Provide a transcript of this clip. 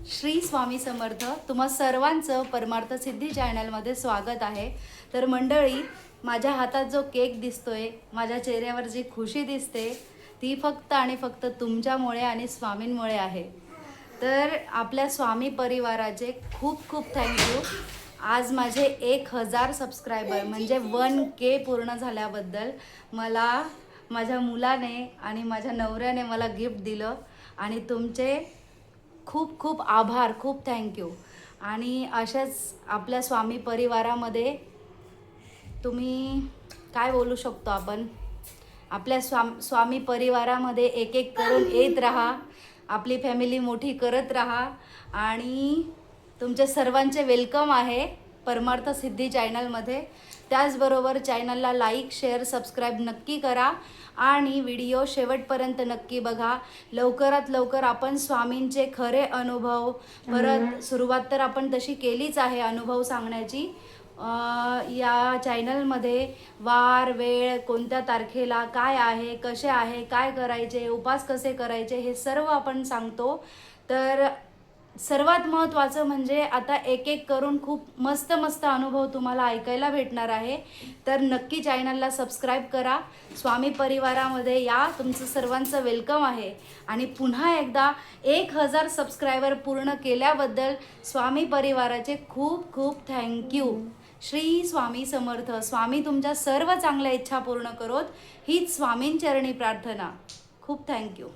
श्री स्वामी समर्थ. तुम्हा सर्वांचं परमार्थ सिद्धी चॅनलमध्ये स्वागत आहे. तर मंडळी, माझ्या हातात जो केक दिसतोय, माझ्या चेहऱ्यावर जी खुशी दिसते, ती फक्त आणि फक्त तुमच्यामुळे आणि स्वामींमुळे आहे. तर आपल्या स्वामी परिवाराचे खूप खूप थँक्यू. आज माझे 1000 सबस्क्रायबर म्हणजे 1K पूर्ण झाल्याबद्दल मला माझ्या मुलाने आणि माझ्या नवऱ्याने मला गिफ्ट दिलं आणि तुमचे खूप खूप आभार, खूप थँक्यू. आणि अशाच आपल्या स्वामी परिवारामध्ये तुम्ही काय बोलू शकतो आपण, आपल्या स्वामी परिवारामध्ये एक एक करून येत राहा, आपली फॅमिली मोठी करत राहा. आणि तुमचे सर्वांचे वेलकम आहे परमार्थ सिद्धी चॅनलमध्ये. त्याचबरोबर चॅनलला लाईक, शेअर, सबस्क्राईब नक्की करा आणि व्हिडिओ शेवटपर्यंत नक्की बघा. लवकरात लवकर आपण स्वामींचे खरे अनुभव, परत सुरुवात तर आपण तशी केलीच आहे अनुभव सांगण्याची. या चॅनलमध्ये वार, वेळ, कोणत्या तारखेला काय आहे, कसे आहे, काय करायचे, उपास कसे करायचे, हे सर्व आपण सांगतो. तर सर्वात महत्त्वाचं म्हणजे आता एक एक करून खूप मस्त मस्त अनुभव तुम्हाला ऐकायला भेटणार आहे. तर नक्की चॅनलला सबस्क्राईब करा, स्वामी परिवारामध्ये या. तुमचं सर्वांचं वेलकम आहे. आणि पुन्हा एकदा 1000 सबस्क्रायबर पूर्ण केल्याबद्दल स्वामी परिवाराचे खूप खूप थँक्यू. श्री स्वामी समर्थ. स्वामी तुमच्या सर्व चांगल्या इच्छा पूर्ण करोत, हीच स्वामींचरणी प्रार्थना. खूप थँक्यू.